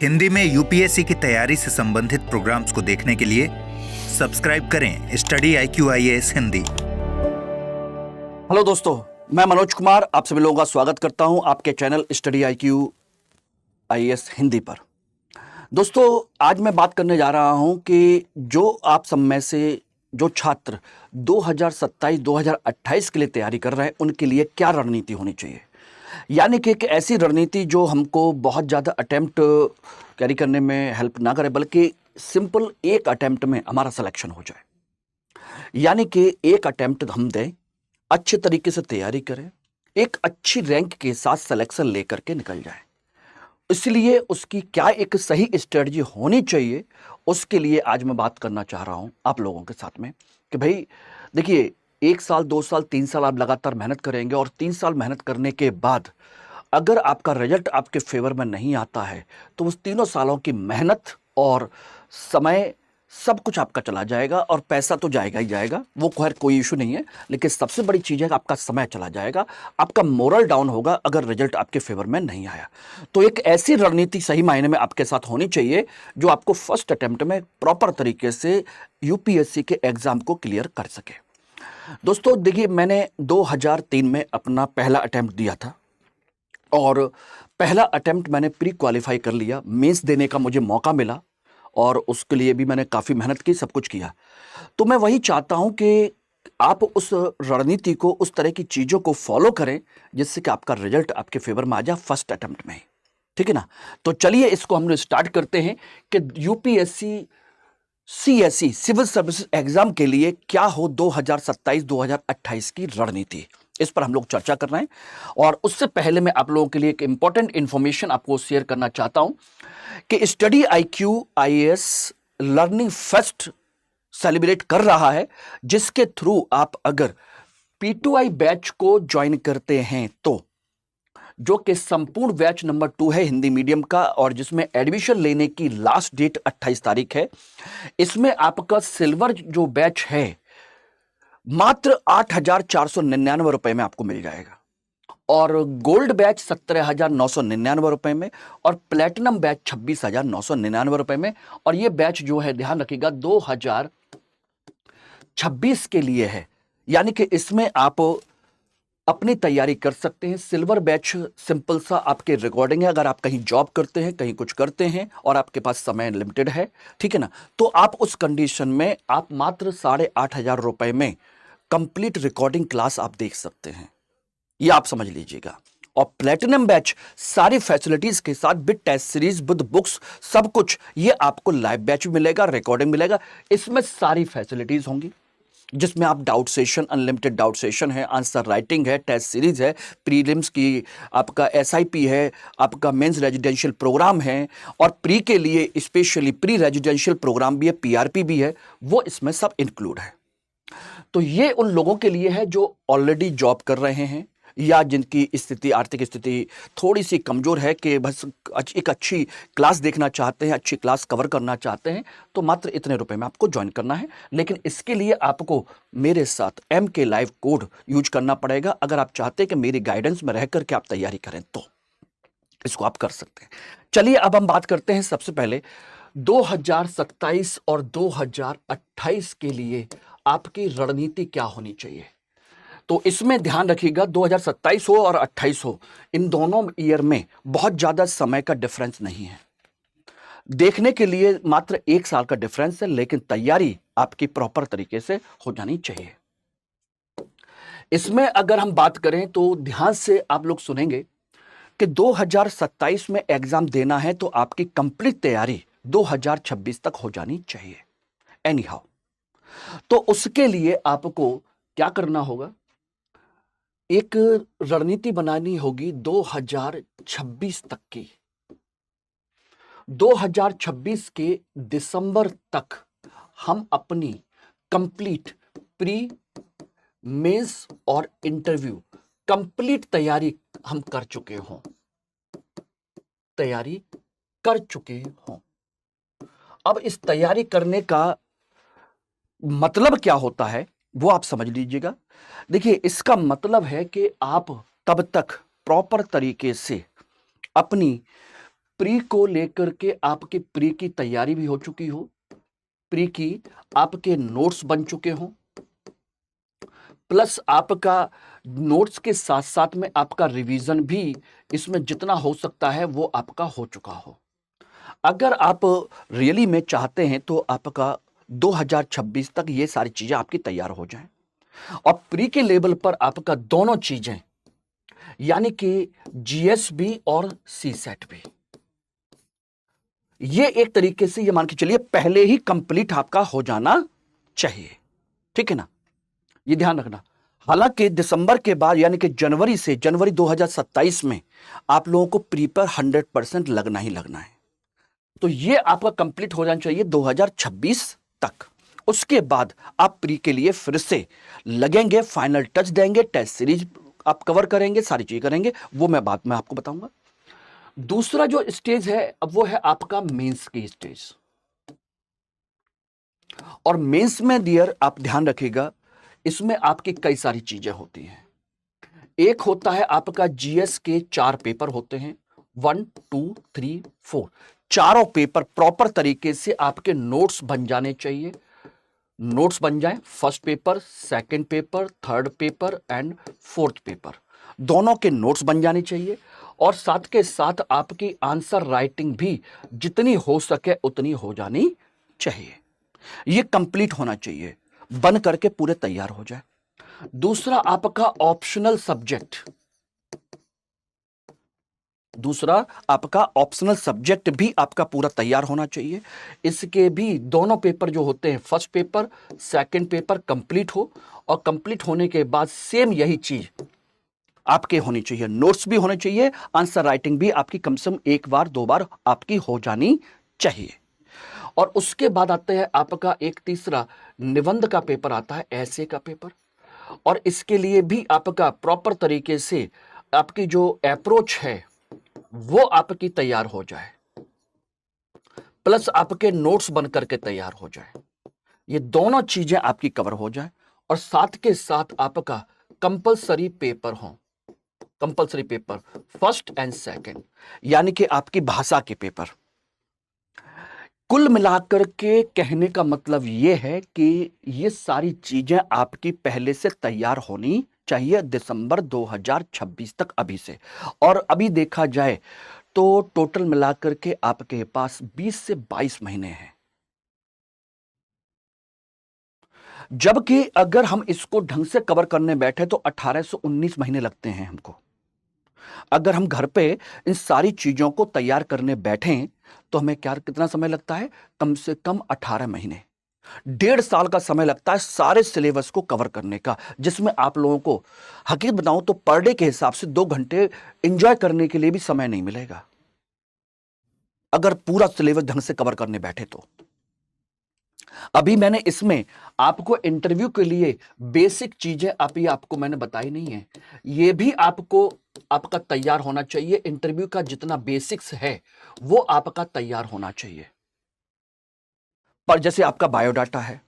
हिंदी में यूपीएससी की तैयारी से संबंधित प्रोग्राम्स को देखने के लिए सब्सक्राइब करें study IQ IAS Hindi. Hello दोस्तों, मैं मनोज कुमार आप सभी लोगों का स्वागत करता हूं आपके channel study IQ IAS Hindi पर। दोस्तों, आज मैं बात करने जा रहा हूं कि जो आप सब में से जो छात्र 2027-2028 के लिए तैयारी कर रहे हैं उनके लिए क्या रणनीति होनी चाहिए। यानी कि एक ऐसी रणनीति जो हमको बहुत ज़्यादा अटेम्प्ट कैरी करने में हेल्प ना करे, बल्कि सिंपल एक अटेम्प्ट में हमारा सिलेक्शन हो जाए। यानी कि एक अटेम्प्ट हम दें, अच्छे तरीके से तैयारी करें, एक अच्छी रैंक के साथ सिलेक्शन लेकर के निकल जाए। इसलिए उसकी क्या एक सही स्ट्रेटजी होनी चाहिए, उसके लिए आज मैं बात करना चाह रहा हूं आप लोगों के साथ में कि भाई देखिए, 1 साल 2 साल 3 साल आप लगातार मेहनत करेंगे और 3 साल मेहनत करने के बाद अगर आपका रिजल्ट आपके फेवर में नहीं आता है तो उस तीनों सालों की मेहनत और समय सब कुछ आपका चला जाएगा और पैसा तो जाएगा ही जाएगा, वो खैर कोई इशू नहीं है। लेकिन सबसे बड़ी चीज़ है कि आपका समय चला जाएगा, आपका मोरल डाउन होगा अगर रिजल्ट आपके फेवर में नहीं आया। तो एक ऐसी रणनीति सही मायने में आपके साथ होनी चाहिए जो आपको फर्स्ट अटेम्प्ट में प्रॉपर तरीके से यूपीएससी के एग्जाम को क्लियर कर सके। दोस्तों देखिए, मैंने 2003 में अपना पहला अटेम्प्ट दिया था और पहला अटेम्प्ट मैंने प्री क्वालिफाई कर लिया, मेंस देने का मुझे मौका मिला और उसके लिए भी मैंने काफ़ी मेहनत की, सब कुछ किया। तो मैं वही चाहता हूं कि आप उस रणनीति को, उस तरह की चीज़ों को फॉलो करें जिससे कि आपका रिजल्ट आपके फेवर में आ जाए फर्स्ट अटेम्प्ट में ही। ठीक है ना। तो चलिए इसको हम लोग स्टार्ट करते हैं कि UPSC CSE civil services exam के लिए क्या हो 2027-2028 की रणनीति, इस पर हम लोग चर्चा कर रहे हैं। और उससे पहले मैं आप लोगों के लिए एक इंपॉर्टेंट इंफॉर्मेशन आपको शेयर करना चाहता हूं कि study IQ IAS learning fest celebrate कर रहा है, जिसके थ्रू आप अगर P2I बैच को ज्वाइन करते हैं तो, जो कि संपूर्ण बैच नंबर 2 है हिंदी मीडियम का और जिसमें एडमिशन लेने की लास्ट डेट 28 तारीख है, इसमें आपका सिल्वर जो बैच है मात्र 8,499 रुपए में आपको मिल जाएगा और गोल्ड बैच 17,999 रुपए में और प्लेटिनम बैच 26,999 रुपए में। और ये बैच जो है, ध्यान रखिएगा, 2026 के लिए है। यानी कि इसमें आप अपनी तैयारी कर सकते हैं। सिल्वर बैच सिंपल सा आपके रिकॉर्डिंग है, अगर आप कहीं जॉब करते हैं, कहीं कुछ करते हैं और आपके पास समय लिमिटेड है, ठीक है ना, तो आप उस कंडीशन में आप मात्र 8,500 रुपए में कंप्लीट रिकॉर्डिंग क्लास आप देख सकते हैं, ये आप समझ लीजिएगा। और प्लेटिनम बैच सारी फैसिलिटीज के साथ with test series, with books, सब कुछ, ये आपको लाइव बैच मिलेगा, रिकॉर्डिंग मिलेगा, इसमें सारी फैसिलिटीज होंगी जिसमें आप doubt session, unlimited doubt session है, आंसर राइटिंग है, टेस्ट सीरीज है, प्रीलिम्स की आपका SIP है, आपका मेंस रेजिडेंशियल प्रोग्राम है और प्री के लिए स्पेशली प्री रेजिडेंशियल प्रोग्राम भी है, PRP भी है, वो इसमें सब इंक्लूड है। तो ये उन लोगों के लिए है जो ऑलरेडी जॉब कर रहे हैं या जिनकी स्थिति, आर्थिक स्थिति थोड़ी सी कमजोर है कि बस एक अच्छी क्लास देखना चाहते हैं, अच्छी क्लास कवर करना चाहते हैं, तो मात्र इतने रुपए में आपको ज्वाइन करना है। लेकिन इसके लिए आपको मेरे साथ MK लाइव कोड यूज करना पड़ेगा अगर आप चाहते हैं कि मेरी गाइडेंस में रह करके आप तैयारी करें, तो इसको आप कर सकते हैं। चलिए अब हम बात करते हैं सबसे पहले 2027 और 2028 के लिए आपकी रणनीति क्या होनी चाहिए। तो इसमें ध्यान रखिएगा, 2027 हो और 28 हो, इन दोनों ईयर में बहुत ज्यादा समय का डिफरेंस नहीं है। देखने के लिए मात्र 1 साल का डिफरेंस है, लेकिन तैयारी आपकी प्रॉपर तरीके से हो जानी चाहिए। इसमें अगर हम बात करें तो ध्यान से आप लोग सुनेंगे कि 2027 में एग्जाम देना है तो आपकी कंप्लीट तैयारी 2026 तक हो जानी चाहिए एनी हाउ। तो उसके लिए आपको क्या करना होगा, एक रणनीति बनानी होगी 2026 तक की। 2026 के दिसंबर तक हम अपनी कंप्लीट प्री, मेंस और इंटरव्यू कंप्लीट तैयारी हम कर चुके हों, तैयारी कर चुके हों। अब इस तैयारी करने का मतलब क्या होता है वो आप समझ लीजिएगा। देखिए, इसका मतलब है कि आप तब तक प्रॉपर तरीके से अपनी प्री को लेकर के आपके प्री की तैयारी भी हो चुकी हो, प्री की आपके नोट्स बन चुके हों, प्लस आपका नोट्स के साथ साथ में आपका रिवीजन भी इसमें जितना हो सकता है वो आपका हो चुका हो। अगर आप रियली में चाहते हैं तो आपका 2026 तक ये सारी चीजें आपकी तैयार हो जाएं और प्री के लेवल पर आपका दोनों चीजें यानी कि जीएस भी और सी सेट भी, ये एक तरीके से ये मान के चलिए पहले ही कंप्लीट आपका हो जाना चाहिए, ठीक है ना, ये ध्यान रखना। हालांकि दिसंबर के बाद यानी कि जनवरी 2027 में आप लोगों को प्री पर 100% लगना ही लगना है, तो ये आपका कंप्लीट हो जाना चाहिए 2026 तक। उसके बाद आप प्री के लिए फिर से लगेंगे, फाइनल टच देंगे, टेस्ट सीरीज आप कवर करेंगे, सारी चीजें करेंगे, वो मैं बाद में आपको बताऊंगा। दूसरा जो स्टेज है अब वो है आपका मेंस की स्टेज। और मेंस में डियर आप ध्यान रखिएगा, इसमें आपकी कई सारी चीजें होती हैं। एक होता है आपका जीएस के 4 पेपर होते हैं, 1 2 3 4, चारों पेपर प्रॉपर तरीके से आपके नोट्स बन जाने चाहिए। नोट्स बन जाएं, first paper, second paper, third paper and fourth paper, दोनों के नोट्स बन जाने चाहिए। और साथ के साथ आपकी आंसर राइटिंग भी जितनी हो सके उतनी हो जानी चाहिए, ये कंप्लीट होना चाहिए, बन करके पूरे तैयार हो जाए। दूसरा आपका ऑप्शनल सब्जेक्ट भी आपका पूरा तैयार होना चाहिए। इसके भी दोनों पेपर जो होते हैं, first paper second paper complete हो, और कंप्लीट होने के बाद सेम यही चीज आपके होनी चाहिए, नोट्स भी होने चाहिए, आंसर राइटिंग भी आपकी कम से कम 1 बार 2 बार आपकी हो जानी चाहिए। और उसके बाद आता है आपका एक तीसरा निबंध का पेपर आता है, ऐसे का पेपर, और इसके लिए भी आपका प्रॉपर तरीके से आपकी जो अप्रोच है वो आपकी तैयार हो जाए, प्लस आपके नोट्स बन करके तैयार हो जाए, ये दोनों चीजें आपकी कवर हो जाए। और साथ के साथ आपका कंपलसरी पेपर हो, compulsory paper first and second, यानी कि आपकी भाषा के पेपर। कुल मिलाकर के कहने का मतलब यह है कि ये सारी चीजें आपकी पहले से तैयार होनी चाहिए दिसंबर 2026 तक अभी से। और अभी देखा जाए तो टोटल मिलाकर के आपके पास 20 से 22 महीने हैं, जबकि अगर हम इसको ढंग से कवर करने बैठे तो 18 से 19 महीने लगते हैं हमको। अगर हम घर पे इन सारी चीजों को तैयार करने बैठें तो हमें क्या कितना समय लगता है, कम से कम 18 महीने, 1.5 साल का समय लगता है सारे सिलेबस को कवर करने का, जिसमें आप लोगों को हकीकत बताऊं तो पर डे के हिसाब से 2 घंटे एंजॉय करने के लिए भी समय नहीं मिलेगा अगर पूरा सिलेबस ढंग से कवर करने बैठे तो। अभी मैंने इसमें आपको इंटरव्यू के लिए बेसिक चीजें आपको मैंने बताई नहीं है, ये भी आपको आपका तैयार होना चाहिए। इंटरव्यू का जितना बेसिक्स है वो आपका तैयार होना चाहिए। पर जैसे आपका बायोडाटा है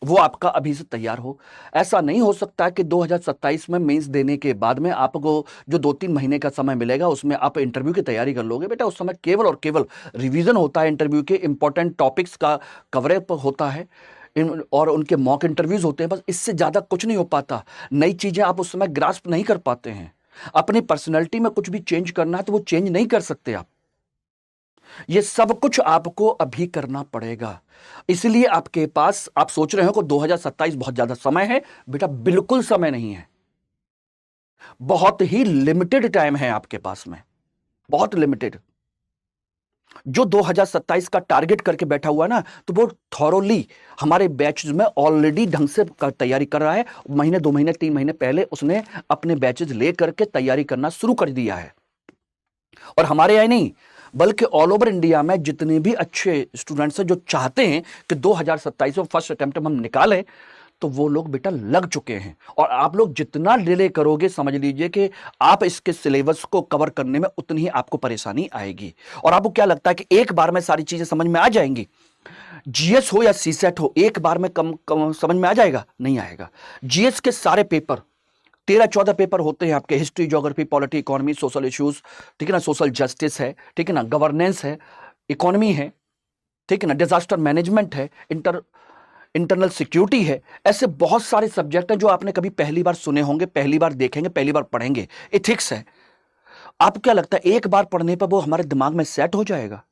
वो आपका अभी से तैयार हो। ऐसा नहीं हो सकता कि 2027 में मेंस देने के बाद में आपको जो 2-3 महीने का समय मिलेगा उसमें आप इंटरव्यू की तैयारी कर लोगे। बेटा उस समय केवल और केवल रिवीजन होता है, इंटरव्यू के इंपॉर्टेंट टॉपिक्स का कवरेज होता है और उनके मॉक इंटरव्यूज होते हैं, बस इससे ज्यादा कुछ नहीं हो पाता। नई चीजें आप उस समय ग्रास्प नहीं कर पाते हैं। अपनी पर्सनैलिटी में कुछ भी चेंज करना है तो वो चेंज नहीं कर सकते आप। ये सब कुछ आपको अभी करना पड़ेगा। इसलिए आपके पास, आप सोच रहे हो कि 2027 बहुत ज्यादा समय है, बेटा बिल्कुल समय नहीं है, बहुत ही लिमिटेड टाइम है आपके पास में, बहुत लिमिटेड। जो 2027 का टारगेट करके बैठा हुआ ना, तो वो थॉरोली हमारे बैचेज में ऑलरेडी ढंग से तैयारी कर रहा है। महीने 2 महीने 3 महीने पहले उसने अपने बैचेज ले करके तैयारी करना शुरू कर दिया है। और हमारे यहाँ नहीं बल्कि ऑल ओवर इंडिया में जितने भी अच्छे स्टूडेंट्स हैं जो चाहते हैं कि 2027 में फर्स्ट अटेम्प्ट में हम निकालें, तो वो लोग बेटा लग चुके हैं। और आप लोग जितना डिले करोगे समझ लीजिए कि आप इसके सिलेबस को कवर करने में उतनी ही आपको परेशानी आएगी। और आपको क्या लगता है कि एक बार में सारी चीजें समझ में आ जाएंगी? जीएस हो या सीसेट हो, एक बार में कम समझ में आ जाएगा? नहीं आएगा। जीएस के सारे पेपर 13-14 पेपर होते हैं आपके, history, geography, polity, economy, social issues, ठीक है ना, सोशल जस्टिस है, ठीक है ना, गवर्नेंस है, इकोनॉमी है, ठीक है ना, डिजास्टर मैनेजमेंट है, इंटरनल सिक्योरिटी है। ऐसे बहुत सारे सब्जेक्ट हैं जो आपने कभी पहली बार सुने होंगे, पहली बार देखेंगे, पहली बार पढ़ेंगे। एथिक्स है। आपको क्या लगता है एक बार पढ़ने पर वो हमारे दिमाग में सेट हो जाएगा?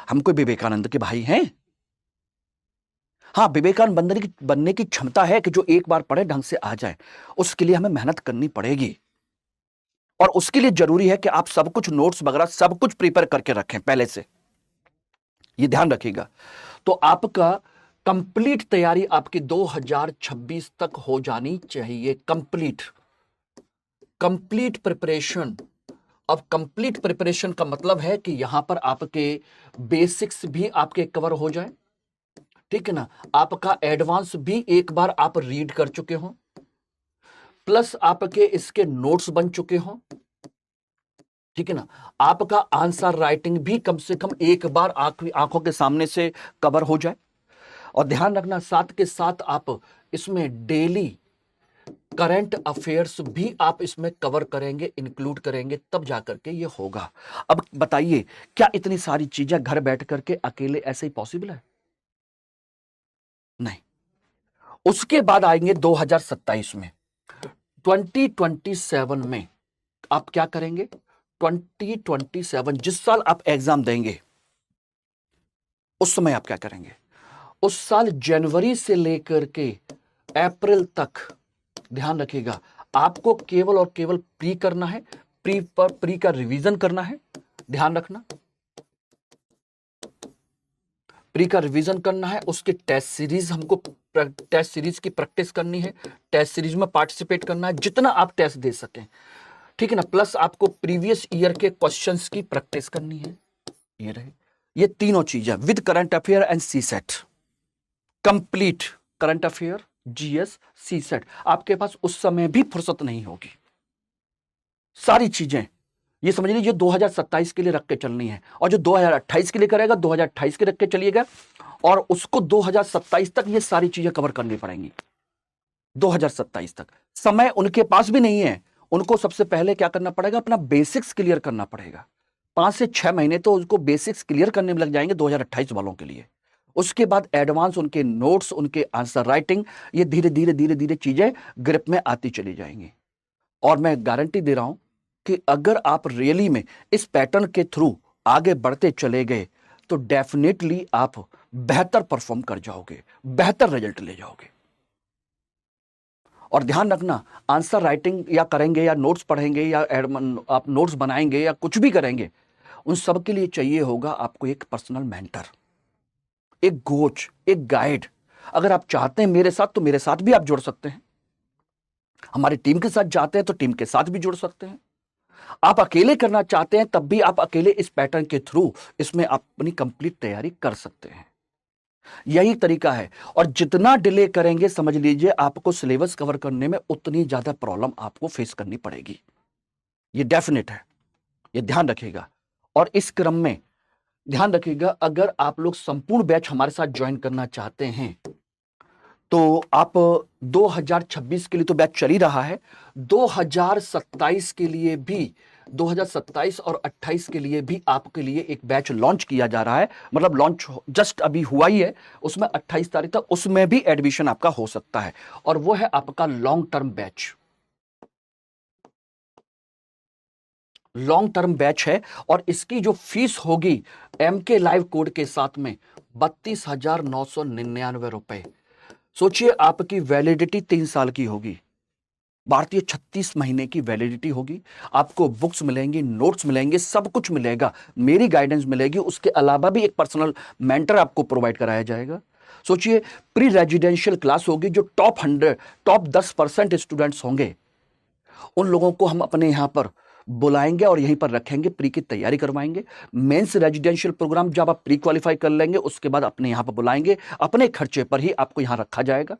हम कोई विवेकानंद के भाई हैं? हाँ, विवेकानंद बनने की क्षमता है कि जो एक बार पढ़े ढंग से आ जाए। उसके लिए हमें मेहनत करनी पड़ेगी, और उसके लिए जरूरी है कि आप सब कुछ नोट्स वगैरह सब कुछ प्रिपेयर करके रखें पहले से। ये ध्यान रखिएगा। तो आपका कंप्लीट तैयारी आपकी 2026 तक हो जानी चाहिए। Complete preparation. अब कंप्लीट प्रिपरेशन का मतलब है कि यहां पर आपके बेसिक्स भी आपके कवर हो जाए, ठीक है ना, आपका एडवांस भी एक बार आप रीड कर चुके हो, प्लस आपके इसके नोट्स बन चुके हो, ठीक है ना, आपका आंसर राइटिंग भी कम से कम एक बार आंखों के सामने से कवर हो जाए। और ध्यान रखना, साथ के साथ आप इसमें डेली करंट अफेयर्स भी आप इसमें कवर करेंगे, इंक्लूड करेंगे, तब जाकर के ये होगा। अब बताइए, क्या इतनी सारी चीजें घर बैठ करके अकेले ऐसे ही पॉसिबल है? नहीं। उसके बाद आएंगे 2027 में, 2027 में आप क्या करेंगे? 2027 जिस साल आप एग्जाम देंगे, उस समय आप क्या करेंगे? उस साल जनवरी से लेकर के अप्रैल तक, ध्यान रखिएगा, आपको केवल और केवल प्री करना है, प्री का रिवीजन करना है। ध्यान रखना, प्री का रिवीजन करना है, उसके टेस्ट सीरीज टेस्ट सीरीज की प्रैक्टिस करनी है, टेस्ट सीरीज में पार्टिसिपेट करना है जितना आप टेस्ट दे सकें, ठीक है ना, प्लस आपको प्रीवियस ईयर के क्वेश्चंस की प्रैक्टिस करनी है। ये रहे, ये तीनों चीजें with current affair and CSAT. Complete current affair, GS, CSAT. आपके पास उस समय भी फुर्सत नहीं होगी। सारी चीजें ये समझ लीजिए 2027 के लिए रख के चलनी है, और जो 2028 के लिए करेगा 2028 के रख के चलिएगा, और उसको 2027 तक ये सारी चीजें कवर करनी पड़ेंगी। 2027 तक समय उनके पास भी नहीं है। उनको सबसे पहले क्या करना पड़ेगा? अपना बेसिक्स क्लियर करना पड़ेगा। 5 से 6 महीने तो उनको बेसिक्स क्लियर करने में लग जाएंगे 2028 वालों के लिए। उसके बाद एडवांस उनके नोट्स, उनके आंसर राइटिंग, ये धीरे धीरे धीरे धीरे चीजें ग्रिप में आती चली जाएंगी। और मैं गारंटी दे रहा हूं कि अगर आप रियली में इस पैटर्न के थ्रू आगे बढ़ते चले गए तो डेफिनेटली आप बेहतर परफॉर्म कर जाओगे, बेहतर रिजल्ट ले जाओगे। और ध्यान रखना, आंसर राइटिंग या करेंगे या नोट्स पढ़ेंगे या आप नोट्स बनाएंगे या कुछ भी करेंगे, उन सब के लिए चाहिए होगा आपको एक पर्सनल मेंटर, एक कोच, एक गाइड। अगर आप चाहते हैं मेरे साथ, तो मेरे साथ भी आप जुड़ सकते हैं। हमारी टीम के साथ जाते हैं तो टीम के साथ भी जुड़ सकते हैं। आप अकेले करना चाहते हैं तब भी आप अकेले इस पैटर्न के थ्रू इसमें अपनी कंप्लीट तैयारी कर सकते हैं। यही तरीका है। और जितना डिले करेंगे, समझ लीजिए आपको सिलेबस कवर करने में उतनी ज्यादा प्रॉब्लम आपको फेस करनी पड़ेगी। ये डेफिनेट है, ये ध्यान रखिएगा। और इस क्रम में ध्यान रखिएगा, अगर आप लोग संपूर्ण बैच हमारे साथ ज्वाइन करना चाहते हैं तो आप 2026 के लिए तो बैच चल ही रहा है, 2027 के लिए भी, 2027 और 28 के लिए भी आपके लिए एक बैच लॉन्च किया जा रहा है। मतलब लॉन्च जस्ट अभी हुआ ही है, उसमें 28 तारीख तक उसमें भी एडमिशन आपका हो सकता है, और वो है आपका long term batch. Long term batch है, और इसकी जो फीस होगी MK लाइव कोड के साथ में 32,999 रुपए। सोचिए, आपकी वैलिडिटी 3 साल की होगी, भारतीय 36 महीने की वैलिडिटी होगी। आपको बुक्स मिलेंगी, नोट्स मिलेंगे, सब कुछ मिलेगा, मेरी गाइडेंस मिलेगी। उसके अलावा भी एक पर्सनल मेंटर आपको प्रोवाइड कराया जाएगा। सोचिए, प्री रेजिडेंशियल क्लास होगी, जो टॉप 10% स्टूडेंट्स होंगे, उन लोगों को हम अपने यहां पर बुलाएंगे और यहीं पर रखेंगे, प्री की तैयारी करवाएंगे। मेंस रेजिडेंशियल प्रोग्राम जब आप प्री क्वालिफाई कर लेंगे, उसके बाद अपने यहां पर बुलाएंगे, अपने खर्चे पर ही आपको यहां रखा जाएगा।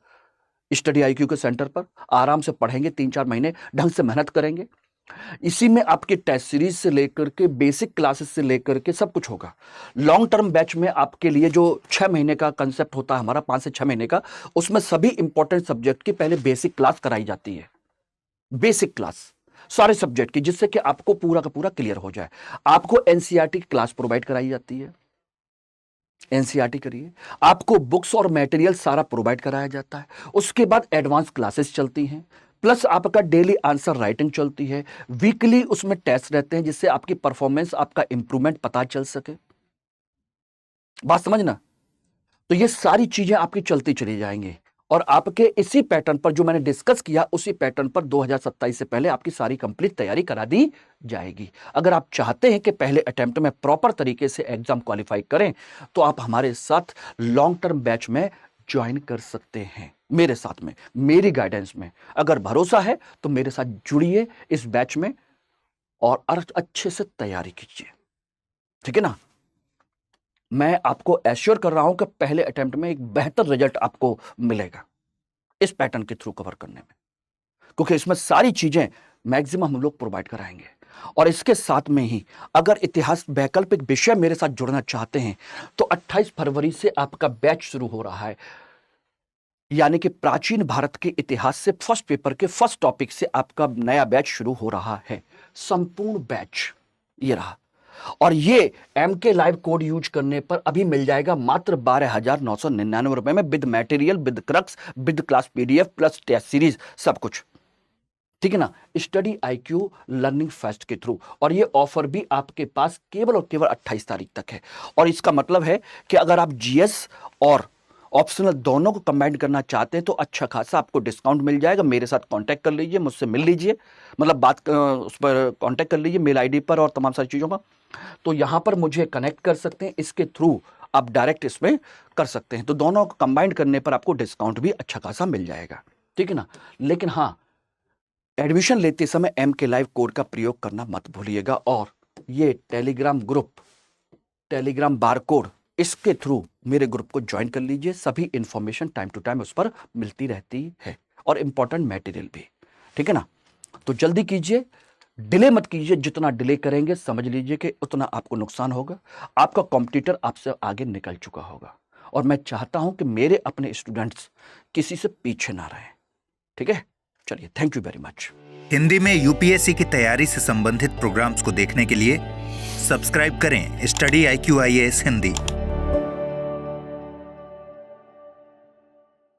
स्टडी IQ के सेंटर पर आराम से पढ़ेंगे, 3-4 महीने ढंग से मेहनत करेंगे। इसी में आपके टेस्ट सीरीज से लेकर के बेसिक क्लासेस से लेकर के सब कुछ होगा। लॉन्ग टर्म बैच में आपके लिए जो 6 महीने का कंसेप्ट होता है हमारा, 5 से 6 महीने का, उसमें सभी इंपॉर्टेंट सब्जेक्ट की पहले बेसिक क्लास कराई जाती है। बेसिक क्लास सारे सब्जेक्ट की, जिससे कि आपको पूरा का पूरा क्लियर हो जाए। आपको एनसीईआरटी की क्लास प्रोवाइड कराई जाती है, एनसीईआरटी करिए। आपको बुक्स और मटेरियल सारा प्रोवाइड कराया जाता है। उसके बाद एडवांस क्लासेस चलती हैं, प्लस आपका डेली आंसर राइटिंग चलती है। वीकली उसमें टेस्ट रहते हैं, जिससे आपकी परफॉर्मेंस, आपका इंप्रूवमेंट पता चल सके। बात समझना। तो ये सारी चीजें आपकी चलती चली जाएंगी, और आपके इसी पैटर्न पर जो मैंने डिस्कस किया, उसी पैटर्न पर 2027 से पहले आपकी सारी कंप्लीट तैयारी करा दी जाएगी। अगर आप चाहते हैं कि पहले अटेम्प्ट में प्रॉपर तरीके से एग्जाम क्वालिफाई करें, तो आप हमारे साथ लॉन्ग टर्म बैच में ज्वाइन कर सकते हैं, मेरे साथ में, मेरी गाइडेंस में। अगर भरोसा है तो मेरे साथ जुड़िए इस बैच में और अच्छे से तैयारी कीजिए, ठीक है ना। मैं आपको एश्योर कर रहा हूं कि पहले अटेम्प्ट में एक बेहतर रिजल्ट आपको मिलेगा इस पैटर्न के थ्रू कवर करने में, क्योंकि इसमें सारी चीजें मैक्सिमम हम लोग प्रोवाइड कराएंगे। और इसके साथ में ही अगर इतिहास वैकल्पिक विषय मेरे साथ जुड़ना चाहते हैं, तो 28 फरवरी से आपका बैच शुरू हो रहा है। यानी कि प्राचीन भारत के इतिहास से फर्स्ट पेपर के फर्स्ट टॉपिक से आपका नया बैच शुरू हो रहा है। संपूर्ण बैच ये रहा, और ये MK लाइव कोड यूज करने पर अभी मिल जाएगा मात्र 12,999 रुपए में, with material, with crux, with class PDF plus test series, सब कुछ, ठीक है ना। स्टडी IQ लर्निंग फेस्ट के थ्रू। और ये ऑफर भी आपके पास केवल और केवल 28 तारीख तक है। और इसका मतलब है कि अगर आप GS और ऑप्शनल दोनों को कंबाइन करना चाहते हैं, तो अच्छा खासा आपको डिस्काउंट मिल जाएगा। मेरे साथ कांटेक्ट कर लीजिए, मुझसे मिल लीजिए, मतलब बात उस पर कांटेक्ट कर लीजिए, मेल ID पर और तमाम सारी चीज़ों पर। तो यहाँ पर मुझे कनेक्ट कर सकते हैं, इसके थ्रू आप डायरेक्ट इसमें कर सकते हैं। तो दोनों को कंबाइन करने पर आपको डिस्काउंट भी अच्छा खासा मिल जाएगा, ठीक है ना। लेकिन हाँ, एडमिशन लेते समय MK लाइव कोड का प्रयोग करना मत भूलिएगा। और ये टेलीग्राम ग्रुप, टेलीग्राम बारकोड, इसके थ्रू मेरे ग्रुप को ज्वाइन कर लीजिए। सभी इंफॉर्मेशन टाइम टू टाइम उस पर मिलती रहती है, और इंपॉर्टेंट मटेरियल भी, ठीक है ना। तो जल्दी कीजिए, डिले मत कीजिए। जितना डिले करेंगे समझ लीजिए कि उतना आपको नुकसान होगा। आपका कॉम्पिटिटर आपसे आगे निकल चुका होगा, और मैं चाहता हूं कि मेरे अपने स्टूडेंट्स किसी से पीछे ना रहें, ठीक है। चलिए, thank you very much. Hindi में UPSC की तैयारी से संबंधित प्रोग्राम्स को देखने के लिए सब्सक्राइब करें स्टडी IQ IAS हिंदी।